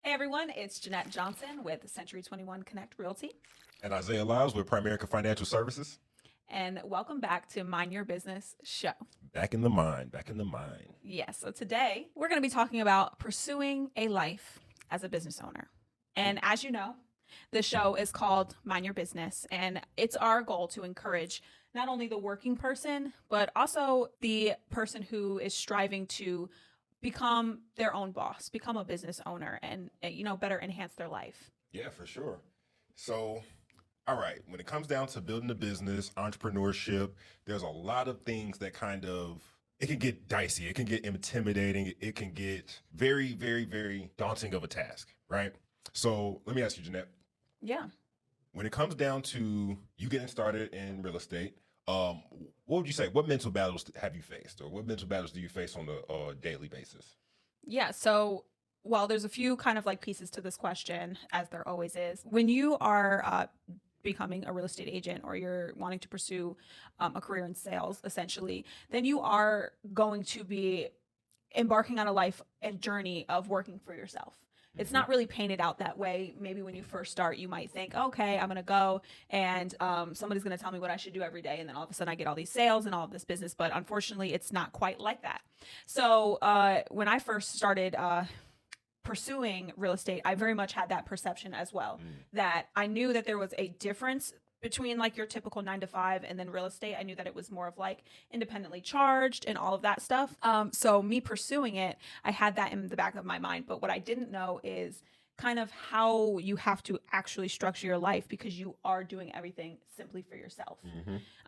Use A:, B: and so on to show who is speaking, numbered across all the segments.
A: Hey everyone, it's Jeanette Johnson with Century 21 Connect Realty.
B: And Isaiah Lyles with Primerica Financial Services.
A: And welcome back to Mind Your Business Show.
B: Back in the mind, back in the mind.
A: Yes, so today we're going to be talking about pursuing a life as a business owner. And as you know, the show is called Mind Your Business, and it's our goal to encourage not only the working person, but also the person who is striving to become their own boss, become a business owner, and better enhance their life.
B: Yeah, for sure. So, all right, when it comes down to building a business, entrepreneurship, there's a lot of things that it can get dicey. It can get intimidating. It can get very, very, very daunting of a task, right? So let me ask you, Jeanette.
A: Yeah.
B: When it comes down to you getting started in real estate, what would you say? What mental battles have you faced, or what mental battles do you face on a daily basis?
A: Yeah. So, well, there's a few kind of like pieces to this question, as there always is. When you are becoming a real estate agent, or you're wanting to pursue a career in sales, essentially, then you are going to be embarking on a life and journey of working for yourself. It's not really painted out that way. Maybe when you first start, you might think, okay, I'm going to go and somebody's going to tell me what I should do every day. And then all of a sudden I get all these sales and all of this business. But unfortunately, it's not quite like that. So when I first started pursuing real estate, I very much had that perception as well, that I knew that there was a difference between like your typical 9 to 5 and then real estate. I knew that it was more of like independently charged and all of that stuff. So me pursuing it, I had that in the back of my mind. But what I didn't know is kind of how you have to actually structure your life, because you are doing everything simply for yourself.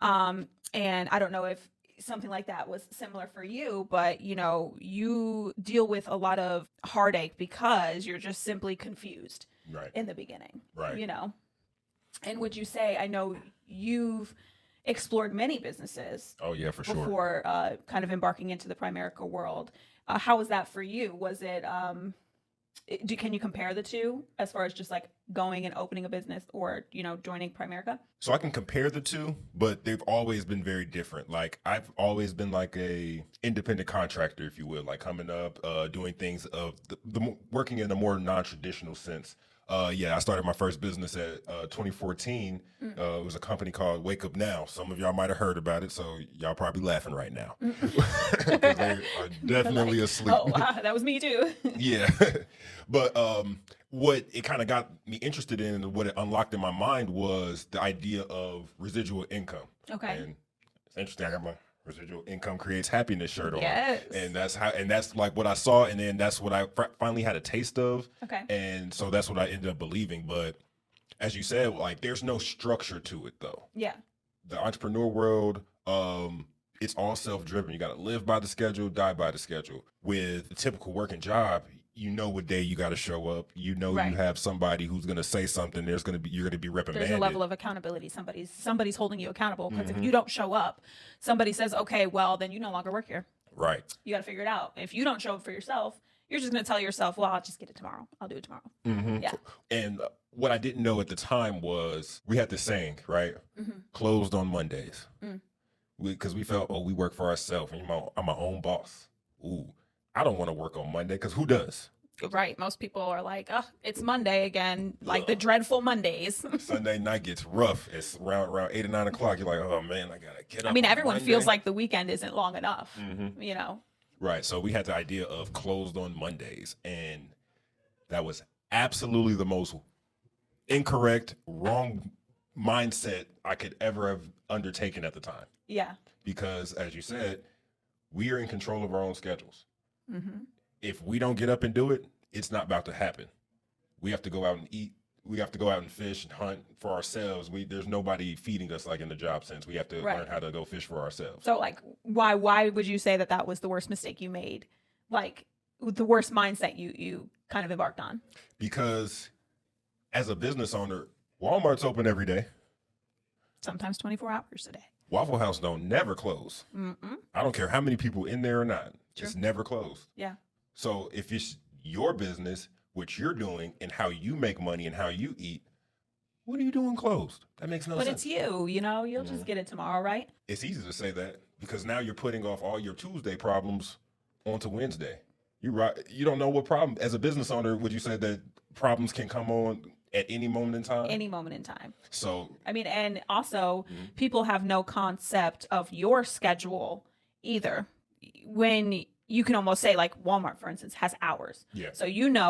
A: And I don't know if something like that was similar for you, but you deal with a lot of heartache because you're just simply confused in the beginning, And would you say, I know you've explored many businesses.
B: Oh yeah, for sure.
A: Before kind of embarking into the Primerica world. How was that for you? Was it, can you compare the two as far as just like going and opening a business or, joining Primerica?
B: So I can compare the two, but they've always been very different. Like I've always been like a independent contractor, if you will, like coming up, doing things of the working in a more non-traditional sense. I started my first business at 2014. It was a company called Wake Up Now. Some of y'all might have heard about it, so y'all probably laughing right now. Because they are definitely asleep.
A: Oh, wow, that was me too.
B: Yeah. But what it kind of got me interested in and what it unlocked in my mind was the idea of residual income.
A: Okay.
B: And it's interesting. I got my residual income creates happiness shirt on.
A: Yes.
B: And that's like what I saw. And then that's what I finally had a taste of.
A: Okay.
B: And so that's what I ended up believing. But as you said, like there's no structure to it though.
A: Yeah.
B: The entrepreneur world, it's all self-driven. You got to live by the schedule, die by the schedule. With a typical working job, what day you got to show up. You have somebody who's going to say something. You're going to be reprimanded.
A: There's a level of accountability. Somebody's holding you accountable, because if you don't show up, somebody says, okay, well, then you no longer work here.
B: Right.
A: You got to figure it out. If you don't show up for yourself, you're just going to tell yourself, well, I'll just get it tomorrow. I'll do it tomorrow. Yeah.
B: And what I didn't know at the time was we had this saying, right? Closed on Mondays. Because we felt, we work for ourselves. And I'm my own boss. Ooh, I don't want to work on Monday, because who does?
A: Right. Most people are like, oh, it's Monday again, like the dreadful Mondays.
B: Sunday night gets rough. It's around 8 or 9 o'clock. You're like, oh man, I got to get up.
A: I mean, everyone
B: Monday.
A: feels like the weekend isn't long enough,
B: Right. So we had the idea of closed on Mondays, and that was absolutely the most incorrect, wrong mindset I could ever have undertaken at the time.
A: Yeah.
B: Because as you said, we are in control of our own schedules. If we don't get up and do it, it's not about to happen. We have to go out and eat. We have to go out and fish and hunt for ourselves. There's nobody feeding us like in the job sense. We have to learn how to go fish for ourselves.
A: So like, why would you say that was the worst mistake you made? Like the worst mindset you kind of embarked on?
B: Because as a business owner, Walmart's open every day.
A: Sometimes 24 hours a day.
B: Waffle House don't never close. I don't care how many people in there or not.
A: True.
B: It's never closed.
A: Yeah.
B: So if it's your business, what you're doing and how you make money and how you eat, what are you doing closed? That makes no sense.
A: But it's you'll just get it tomorrow, right?
B: It's easy to say that because now you're putting off all your Tuesday problems onto Wednesday. You're right. You don't know what problem. As a business owner, would you say that problems can come on at any moment in time?
A: Any moment in time.
B: So,
A: I mean, and also
B: mhm,
A: people have no concept of your schedule either. When you can almost say like Walmart, for instance, has hours.
B: yeah,
A: So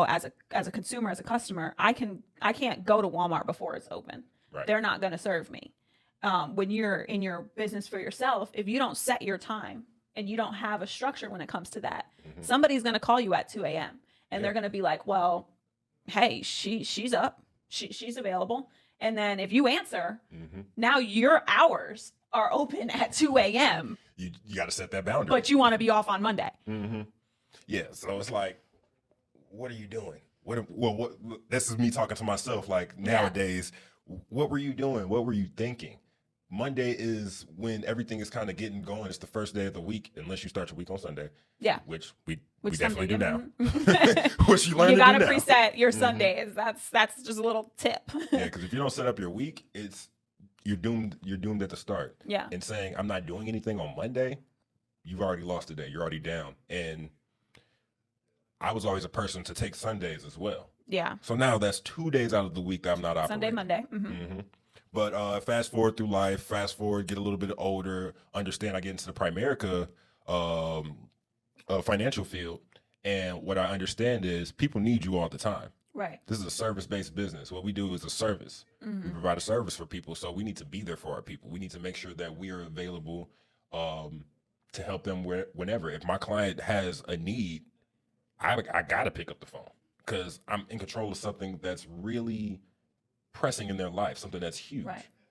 A: as a consumer, as a customer, I can't go to Walmart before it's open.
B: right.
A: They're not going to serve me. When you're in your business for yourself, if you don't set your time and you don't have a structure when it comes to that,
B: Mhm.
A: somebody's going to call you at 2 a.m. and
B: Yeah.
A: they're going to be like, well, hey, she's up, she's available. And then if you answer,
B: Mhm.
A: now your hours are open at 2 a.m.,
B: You got to set that boundary.
A: but you want to be off on Monday.
B: Hmm. Yeah. So it's like, what are you doing? What? This is me talking to myself. Like nowadays, what were you doing? What were you thinking? Monday is when everything is kind of getting going. It's the first day of the week, unless you start your week on Sunday.
A: Yeah.
B: Which we
A: Which
B: definitely do now.
A: mhm.
B: Which you learn
A: You
B: to
A: got to
B: do now.
A: preset your
B: Mhm.
A: Sundays. That's just a little tip.
B: Yeah, because if you don't set up your week, you're doomed. You're doomed at the start.
A: Yeah.
B: And saying I'm not doing anything on Monday, you've already lost a day. You're already down. And I was always a person to take Sundays as well.
A: Yeah.
B: So now that's 2 days out of the week that I'm not operating.
A: Sunday, Monday.
B: Hmm. But fast forward through life, get a little bit older, understand I get into the Primerica financial field. And what I understand is people need you all the time.
A: Right.
B: This is a service-based business. What we do is a service. We provide a service for people. So we need to be there for our people. We need to make sure that we are available to help them whenever. If my client has a need, I got to pick up the phone because I'm in control of something that's really pressing in their life, something that's huge.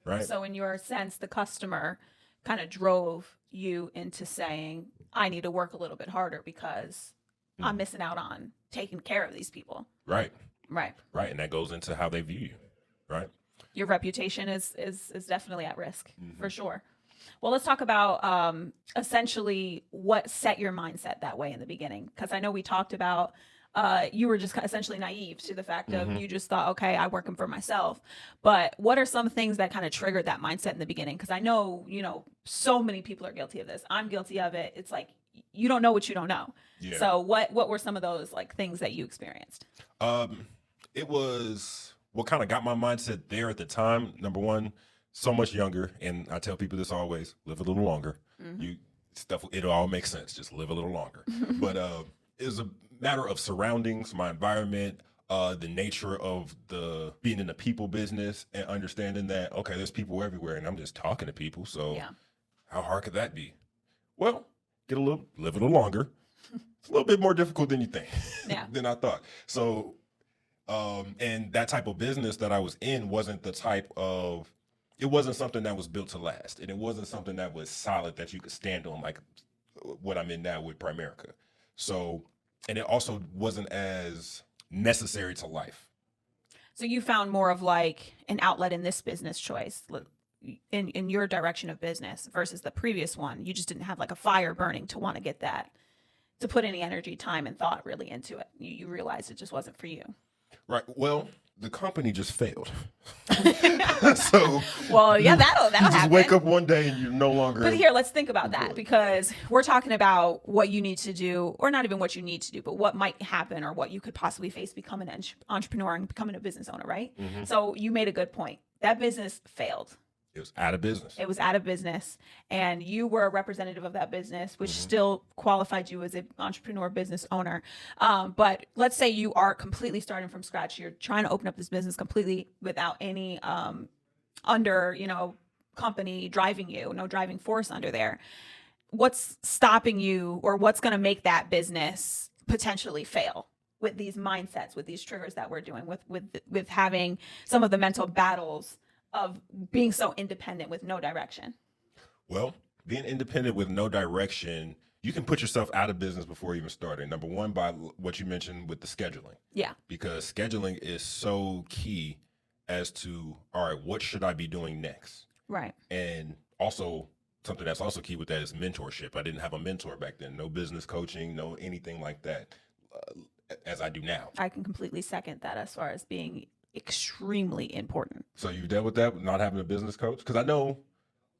B: Right.
A: So in your sense, the customer kind of drove you into saying, I need to work a little bit harder because I'm missing out on taking care of these people.
B: Right.
A: Right.
B: Right. And that goes into how they view you. Right.
A: Your reputation is definitely at risk for sure. Well, let's talk about essentially what set your mindset that way in the beginning. Because I know we talked about you were just essentially naive to the fact of you just thought, okay, I'm working for myself. But what are some things that kind of triggered that mindset in the beginning? Because I know, so many people are guilty of this. I'm guilty of it. It's like you don't know what you don't know.
B: Yeah.
A: So what were some of those like things that you experienced?
B: It was what kind of got my mindset there at the time. Number one, so much younger, and I tell people this always: live a little longer. It'll all make sense. Just live a little longer. But it was a matter of surroundings, my environment, the nature of being in the people business, and understanding that okay, there's people everywhere, and I'm just talking to people. So how hard could that be? Well, live a little longer. It's a little bit more difficult than you think. Than I thought. So, and that type of business that I was in wasn't it wasn't something that was built to last. And it wasn't something that was solid that you could stand on like what I'm in now with Primerica. So, and it also wasn't as necessary to life.
A: So you found more of like an outlet in this business choice in your direction of business versus the previous one. You just didn't have like a fire burning to want to get that, to put any energy, time, and thought really into it. You realized it just wasn't for you.
B: Right. Well, the company just failed. So
A: well, yeah, that'll
B: you just
A: happen.
B: wake up one day and you're no longer.
A: But here, let's think about that, because we're talking about what you need to do, or not even what you need to do, but what might happen or what you could possibly face becoming an entrepreneur and becoming a business owner, right? So you made a good point. That business failed.
B: It was out of business.
A: It was out of business, and you were a representative of that business, which still qualified you as an entrepreneur business owner. But let's say you are completely starting from scratch. You're trying to open up this business completely without any company driving you, no driving force under there. What's stopping you, or what's going to make that business potentially fail with these mindsets, with these triggers that we're doing, with having some of the mental battles of being so independent with no direction?
B: Well, being independent with no direction, you can put yourself out of business before even starting. Number one, by what you mentioned with the scheduling.
A: Yeah.
B: Because scheduling is so key as to, all right, what should I be doing next?
A: Right.
B: And also something that's also key with that is mentorship. I didn't have a mentor back then. No business coaching, no anything like that, as I do now.
A: I can completely second that as far as being extremely important.
B: So you've dealt with that, not having a business coach? Because I know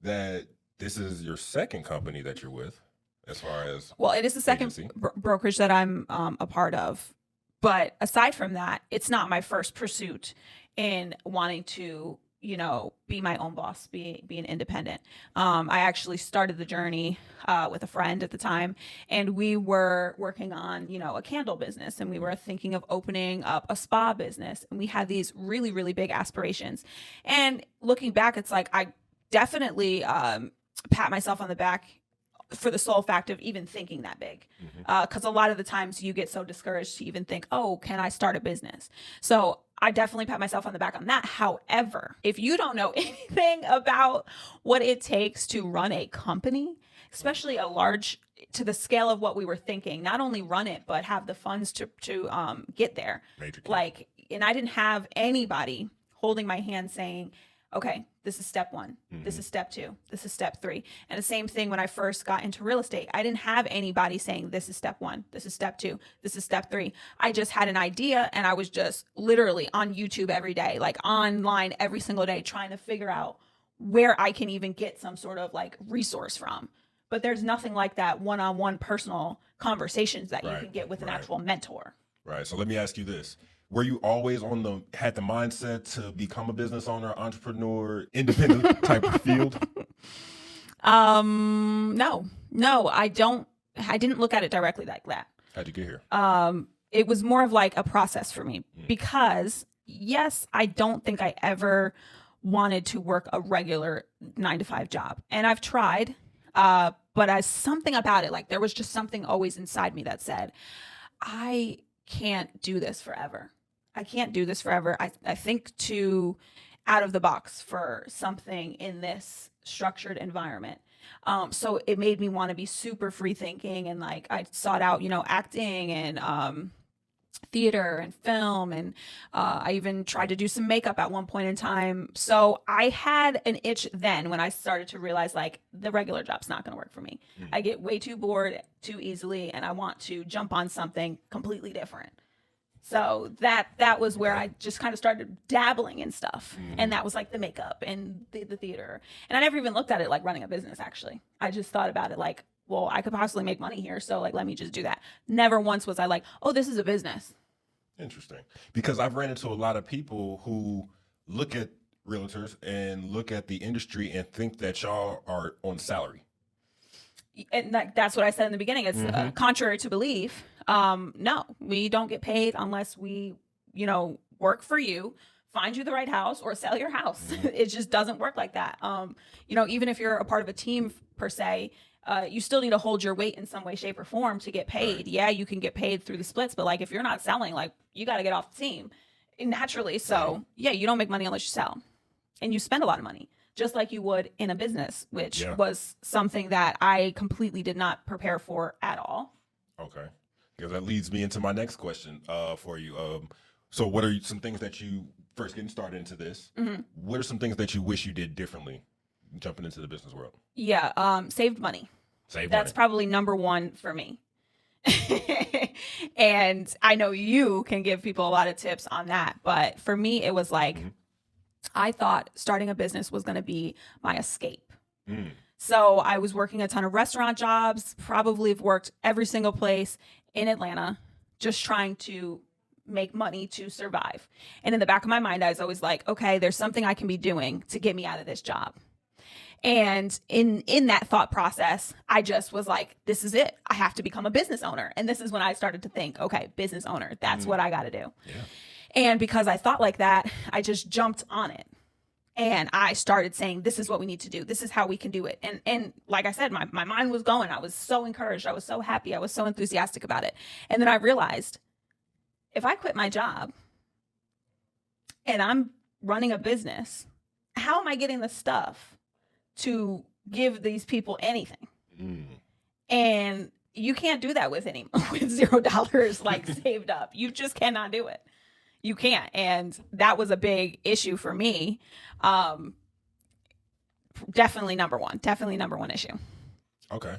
B: that this is your second company that you're with, as far as
A: Well, it is the second
B: agency?
A: brokerage that I'm a part of. But aside from that, it's not my first pursuit in wanting to, be my own boss, be an independent. I actually started the journey with a friend at the time, and we were working on, a candle business, and we were thinking of opening up a spa business, and we had these really, really big aspirations. And looking back, it's like I definitely pat myself on the back for the sole fact of even thinking that big. Because a lot of the times you get so discouraged to even think, oh, can I start a business? So I definitely pat myself on the back on that. However, if you don't know anything about what it takes to run a company, especially a large, to the scale of what we were thinking, not only run it, but have the funds to get there.
B: Major key.
A: Like, and I didn't have anybody holding my hand saying, okay, this is step one. This is step two. This is step three. And the same thing when I first got into real estate. I didn't have anybody saying, this is step one. This is step two. This is step three. I just had an idea, and I was just literally on YouTube every day, like online every single day, trying to figure out where I can even get some sort of like resource from. But there's nothing like that one-on-one personal conversations that you can get with an actual mentor.
B: Right. So let me ask you this. Were you always had the mindset to become a business owner, entrepreneur, independent type of field?
A: No, I didn't look at it directly like that.
B: How'd you get here?
A: It was more of like a process for me because yes, I don't think I ever wanted to work a regular 9-to-5 job. And I've tried, but as something about it, like there was just something always inside me that said, I can't do this forever. I can't do this forever. I think too out of the box for something in this structured environment. So it made me want to be super free thinking, and like I sought out, acting and theater and film, and I even tried to do some makeup at one point in time. So I had an itch then when I started to realize like the regular job's not going to work for me. I get way too bored too easily, and I want to jump on something completely different. So that was where I just kind of started dabbling in stuff. And that was like the makeup and the theater. And I never even looked at it like running a business, actually. I just thought about it like, well, I could possibly make money here. So like, let me just do that. Never once was I like, oh, this is a business.
B: Interesting. Because I've ran into a lot of people who look at realtors and look at the industry and think that y'all are on salary.
A: And that's what I said in the beginning. It's contrary to belief. No, we don't get paid unless we, work for you, find you the right house, or sell your house. It just doesn't work like that. Even if you're a part of a team per se, you still need to hold your weight in some way, shape, or form to get paid. Right. Yeah, you can get paid through the splits, but like if you're not selling, like you got to get off the team naturally. So yeah, you don't make money unless you sell, and you spend a lot of money, just like you would in a business, which was something that I completely did not prepare for at all.
B: Okay. Because that leads me into my next question for you. So what are some things that you first getting started into this? What are some things that you wish you did differently jumping into the business world?
A: Yeah. Saved money. That's probably number one for me. And I know you can give people a lot of tips on that, but for me, it was like, I thought starting a business was going to be my escape. So I was working a ton of restaurant jobs, probably have worked every single place in Atlanta, just trying to make money to survive. And in the back of my mind, I was always like, okay, there's something I can be doing to get me out of this job. And in that thought process, I just was like, this is it. I have to become a business owner. And this is when I started to think, okay, business owner, that's what I got to do. Yeah. And because I thought like that, I just jumped on it. And I started saying, this is what we need to do. This is how we can do it. And like I said, my mind was going. I was so encouraged. I was so happy. I was so enthusiastic about it. And then I realized if I quit my job and I'm running a business, how am I getting the stuff to give these people anything? And you can't do that with $0 like saved up. You just cannot do it. You can't. And that was a big issue for me. Definitely number one issue.
B: Okay.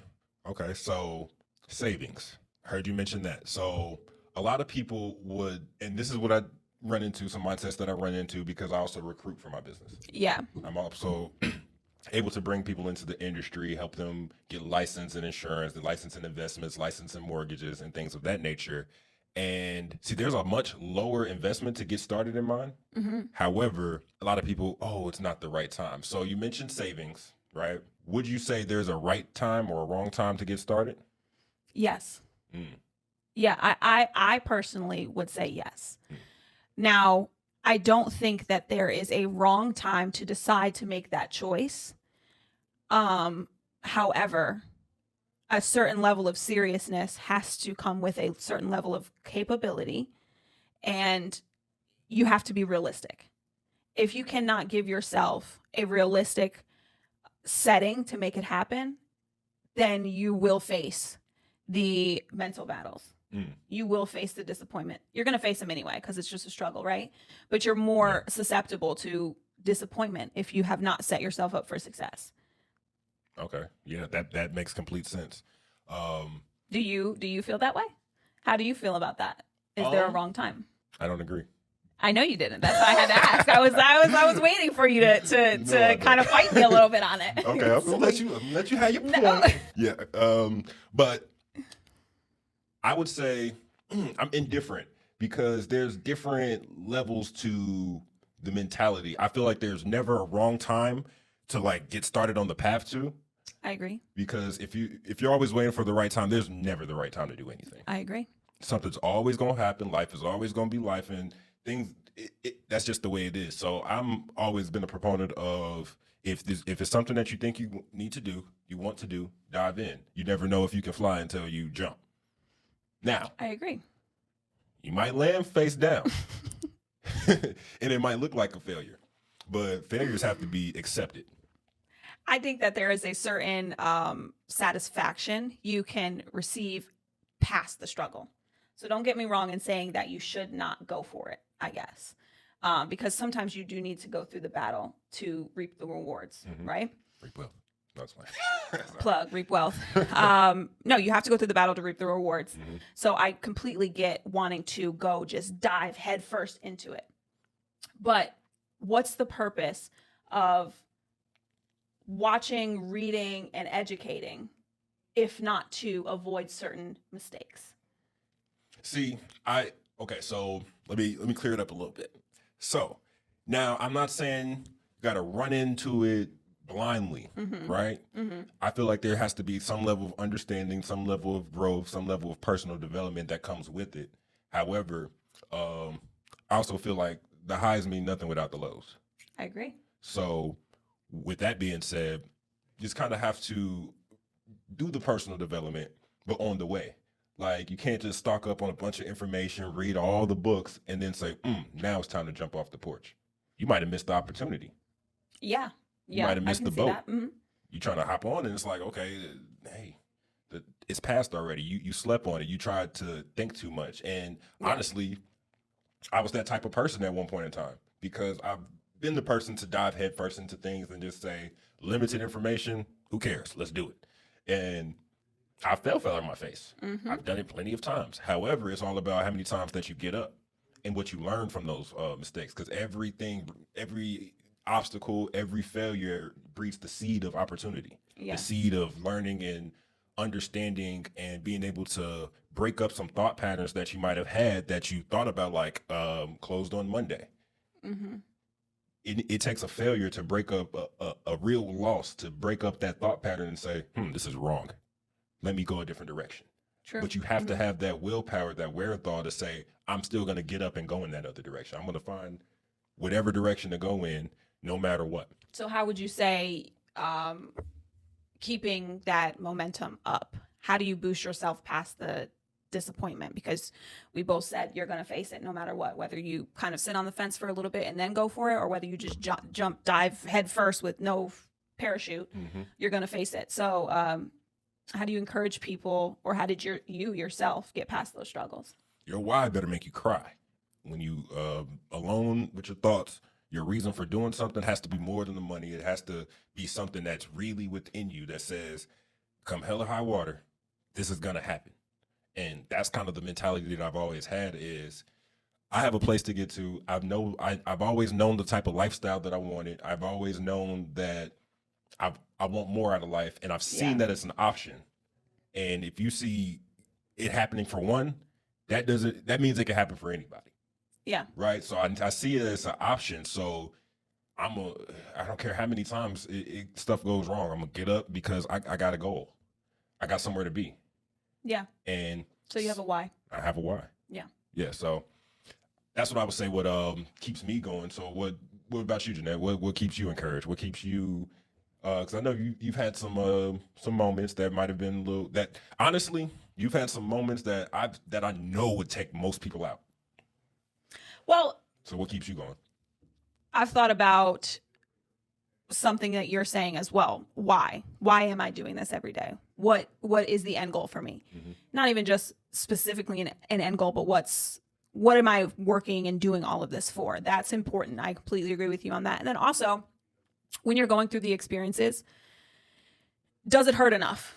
B: So savings, heard you mention that. So a lot of people would, and this is what I run into, some mindsets that I run into because I also recruit for my business.
A: Yeah.
B: I'm also able to bring people into the industry, help them get licensed in insurance, the license in investments, license in mortgages, and things of that nature. And see, there's a much lower investment to get started in mine. However, a lot of people, oh, it's not the right time. So you mentioned savings, right? Would you say there's a right time or a wrong time to get started?
A: Yes.
B: Mm.
A: Yeah, I personally would say yes. Now, I don't think that there is a wrong time to decide to make that choice. However, a certain level of seriousness has to come with a certain level of capability, and you have to be realistic. If you cannot give yourself a realistic setting to make it happen, then you will face the mental battles.
B: Mm.
A: You will face the disappointment. You're going to face them anyway because it's just a struggle, right? But you're more susceptible to disappointment if you have not set yourself up for success.
B: Okay. Yeah, that makes complete sense.
A: Do you feel that way? How do you feel about that? Is there a wrong time?
B: I don't agree.
A: I know you didn't. That's why I had to ask. I was waiting for you to kind of fight me a little bit on it.
B: Okay, I'm gonna let you have your point. Yeah. But I would say I'm indifferent because there's different levels to the mentality. I feel like there's never a wrong time to like get started on the path to.
A: I agree.
B: Because if you're always waiting for the right time, there's never the right time to do anything.
A: I agree.
B: Something's always gonna happen. Life is always gonna be life, and things. That's just the way it is. So I'm always been a proponent of if it's something that you think you need to do, you want to do, dive in. You never know if you can fly until you jump. Now,
A: I agree.
B: you might land face down, and it might look like a failure, but failures have to be accepted.
A: I think that there is a certain satisfaction you can receive past the struggle. So don't get me wrong in saying that you should not go for it, I guess. Because sometimes you do need to go through the battle to reap the rewards, right?
B: Reap wealth. That's fine.
A: Plug, reap wealth. No, you have to go through the battle to reap the rewards. So I completely get wanting to go just dive headfirst into it. But what's the purpose of watching, reading, and educating if not to avoid certain mistakes?
B: See, okay, so let me clear it up a little bit. So now I'm not saying you got to run into it blindly, right? I feel like there has to be some level of understanding, some level of growth, some level of personal development that comes with it. However, I also feel like the highs mean nothing without the lows.
A: I agree.
B: So with that being said, you just kind of have to do the personal development, but on the way. Like you can't just stock up on a bunch of information, read all the books, and then say, now it's time to jump off the porch. You might have missed the opportunity.
A: Yeah.
B: You might have missed the boat.
A: Mm-hmm.
B: You're trying to hop on, and it's like, okay, hey, it's past already. You slept on it. You tried to think too much. And honestly, I was that type of person at one point in time because I've been the person to dive headfirst into things and just say, limited information, who cares? Let's do it. And I fell on my face. I've done it plenty of times. However, it's all about how many times that you get up and what you learn from those mistakes. Because every obstacle, every failure breeds the seed of opportunity, the seed of learning and understanding and being able to break up some thought patterns that you might have had that you thought about, like closed on Monday. It takes a failure to break up a real loss, to break up that thought pattern and say, this is wrong. Let me go a different direction.
A: True.
B: But you have to have that willpower, that wherewithal to say, I'm still going to get up and go in that other direction. I'm going to find whatever direction to go in, no matter what.
A: So how would you say keeping that momentum up? How do you boost yourself past the disappointment? Because we both said you're going to face it no matter what, whether you kind of sit on the fence for a little bit and then go for it, or whether you just dive head first with no parachute, you're going to face it. So how do you encourage people, or how did you yourself get past those struggles?
B: Your why better make you cry. When you alone with your thoughts, your reason for doing something has to be more than the money. It has to be something that's really within you that says, come hell or high water, this is going to happen. And that's kind of the mentality that I've always had is I have a place to get to. I've always known the type of lifestyle that I wanted. I've always known that I want more out of life, and I've seen
A: Yeah.
B: that it's an option. And if you see it happening for one, that means it can happen for anybody,
A: Yeah.
B: right? So I see it as an option. So I don't care how many times stuff goes wrong. I'm gonna get up because I got a goal. I got somewhere to be,
A: Yeah.
B: and
A: So you have a why.
B: I have a why.
A: Yeah.
B: Yeah. So that's what I would say. What keeps me going. So what about you, Jeanette? What keeps you encouraged? What keeps you? Because I know you've had some moments that might have been a little that honestly you've had some moments that I know would take most people out.
A: Well,
B: So what keeps you going?
A: I've thought about something that you're saying as well. Why? Why am I doing this every day? What is the end goal for me?
B: Mm-hmm.
A: Not even just specifically an end goal, but what am I working and doing all of this for? That's important. I completely agree with you on that. And then also, when you're going through the experiences, does it hurt enough?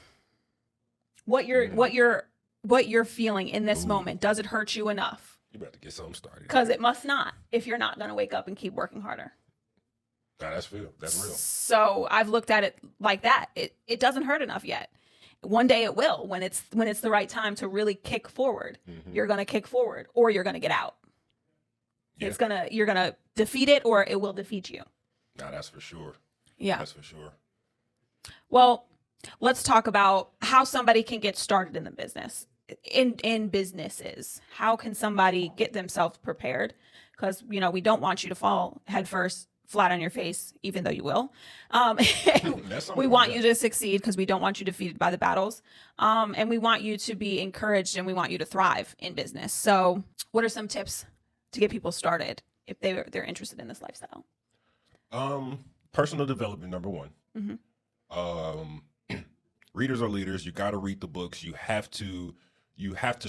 A: What you're feeling in this
B: Ooh.
A: moment, does it hurt you enough?
B: You better get something started.
A: Because it must not, if you're not going to wake up and keep working harder.
B: Nah, that's real. That's real.
A: So I've looked at it like that. It doesn't hurt enough yet. One day it will, when it's the right time to really kick forward.
B: Mm-hmm.
A: You're going to kick forward, or you're going to get out.
B: Yeah.
A: You're going to defeat it, or it will defeat you.
B: Nah, that's for sure.
A: Yeah.
B: That's for sure.
A: Well, let's talk about how somebody can get started in the business, in businesses. How can somebody get themselves prepared? Because, we don't want you to fall headfirst, flat on your face, even though you will. We want you to succeed because we don't want you defeated by the battles. And we want you to be encouraged, and we want you to thrive in business. So what are some tips to get people started if they're interested in this lifestyle?
B: Personal development, number one.
A: Mm-hmm.
B: Readers are leaders. You got to read the books. You have to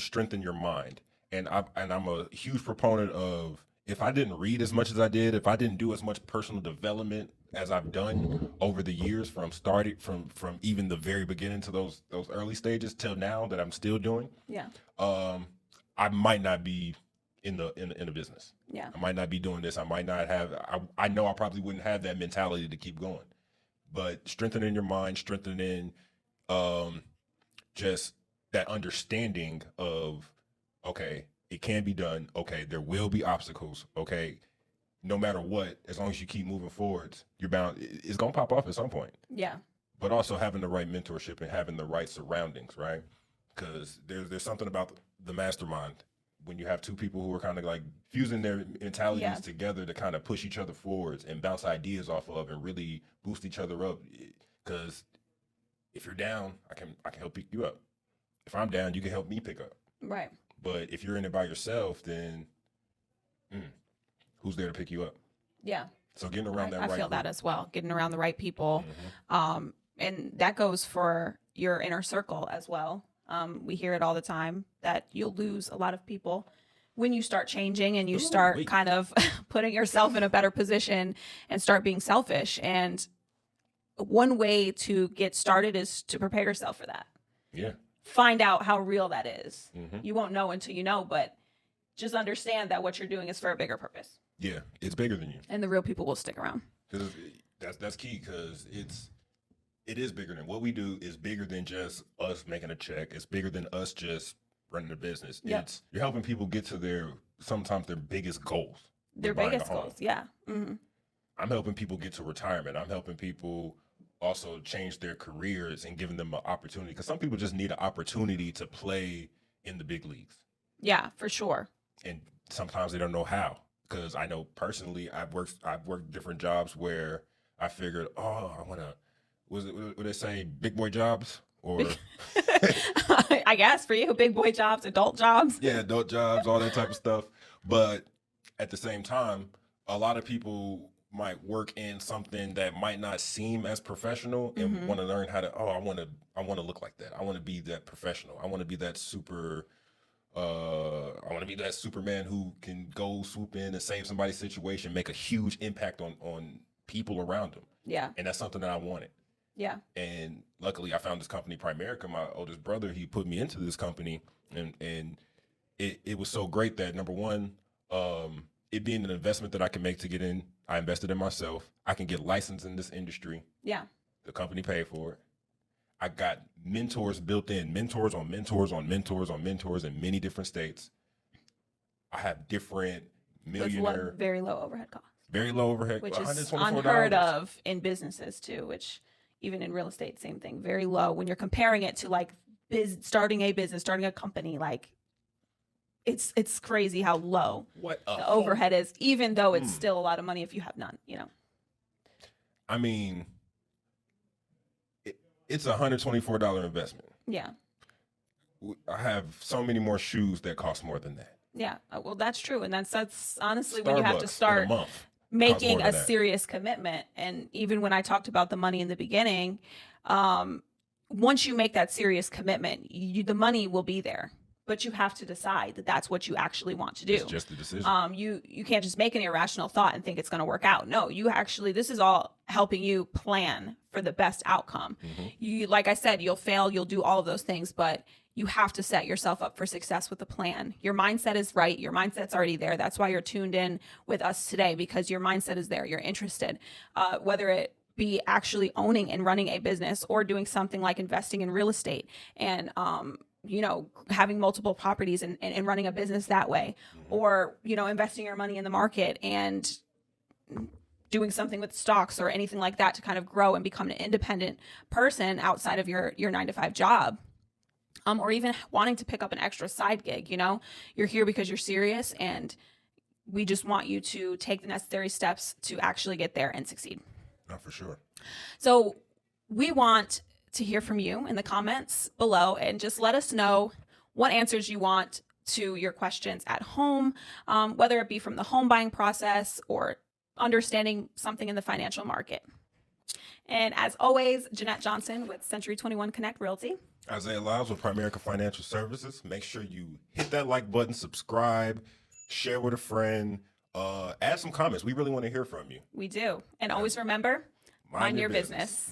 B: strengthen your mind. And I'm a huge proponent of, if I didn't read as much as I did, if I didn't do as much personal development as I've done over the years, from even the very beginning to those early stages till now that I'm still doing,
A: Yeah.
B: I might not be in the business.
A: Yeah.
B: I might not be doing this. I might not have. I know I probably wouldn't have that mentality to keep going. But strengthening your mind, strengthening just that understanding of, okay, it can be done. Okay, there will be obstacles. Okay, no matter what, as long as you keep moving forwards, you're bound. It's gonna pop off at some point.
A: Yeah.
B: But also having the right mentorship and having the right surroundings, right? Because there's something about the mastermind when you have two people who are kind of like fusing their mentalities
A: Yeah.
B: together to kind of push each other forwards and bounce ideas off of and really boost each other up. Because if you're down, I can help pick you up. If I'm down, you can help me pick up.
A: Right.
B: But if you're in it by yourself, then who's there to pick you up?
A: Yeah.
B: So getting around that
A: I
B: right
A: feel that
B: group.
A: as well. Getting around the right people.
B: Mhm.
A: And that goes for your inner circle as well. We hear it all the time that you'll lose a lot of people when you start changing and you start
B: wait.
A: kind of putting yourself in a better position and start being selfish. And one way to get started is to prepare yourself for that.
B: Yeah.
A: Find out how real that is.
B: Mhm.
A: You won't know until you know, but just understand that what you're doing is for a bigger purpose.
B: Yeah. It's bigger than you.
A: And the real people will stick around.
B: Because that's key, because it is bigger than what we do. Is bigger than just us making a check. It's bigger than us just running a business.
A: Yep.
B: You're helping people get to sometimes their biggest goals.
A: Their
B: with buying a
A: biggest
B: home.
A: goals. Yeah. Mm-hmm.
B: I'm helping people get to retirement. I'm helping people also change their careers and giving them an opportunity, because some people just need an opportunity to play in the big leagues.
A: Yeah, for sure.
B: And sometimes they don't know how. Because I know personally, I've worked different jobs where I figured, oh, I want to, what they say, big boy jobs? Or
A: I guess for you, big boy jobs, adult jobs.
B: yeah, adult jobs, all that type of stuff. But at the same time, a lot of people might work in something that might not seem as professional and
A: Mhm.
B: want to learn how to, I want to look like that. I want to be that professional. I want to be that I want to be that Superman who can go swoop in and save somebody's situation, make a huge impact on people around them.
A: Yeah.
B: And that's something that I wanted.
A: Yeah.
B: And luckily I found this company, Primerica. My oldest brother, he put me into this company, and it was so great that, number one, it being an investment that I can make to get in, I invested in myself. I can get licensed in this industry.
A: Yeah.
B: The company paid for it. I got mentors built in, mentors on mentors on mentors on mentors in many different states. I have different millionaire,
A: very low overhead costs,
B: very low overhead,
A: which is
B: $124.
A: unheard of in businesses too, which even in real estate, same thing, very low. When you're comparing it to like starting a business, starting a company, like it's crazy how low the overhead is, even though it's still a lot of money if you have none, you know.
B: I mean, it's a $124 investment.
A: Yeah.
B: I have so many more shoes that cost more than that.
A: Yeah. Well, that's true. And that's honestly
B: Starbucks
A: when you have to start
B: in a month
A: making
B: costs more
A: a
B: than that.
A: serious commitment. And even when I talked about the money in the beginning, once you make that serious commitment, the money will be there. But you have to decide that that's what you actually want to do.
B: It's just a decision.
A: You can't just make an irrational thought and think it's going to work out. No, you actually, this is all helping you plan for the best outcome. You, like I said, you'll fail, you'll do all of those things, but you have to set yourself up for success with a plan. Your mindset is right. Your mindset's already there. That's why you're tuned in with us today, because your mindset is there. You're interested, whether it be actually owning and running a business or doing something like investing in real estate and, you know, having multiple properties and running a business that way, or, you know, investing your money in the market and doing something with stocks or anything like that to kind of grow and become an independent person outside of your 9-to-5 job. Or even wanting to pick up an extra side gig, you know, you're here because you're serious, and we just want you to take the necessary steps to actually get there and succeed.
B: Not for sure.
A: So we want to hear from you in the comments below, and just let us know what answers you want to your questions at home, whether it be from the home buying process or understanding something in the financial market. And as always, Jeanette Johnson with Century 21 Connect Realty.
B: Isaiah Lyles with Primerica Financial Services. Make sure you hit that like button, subscribe, share with a friend, add some comments. We really want to hear from you.
A: We do. And always remember, mind your business.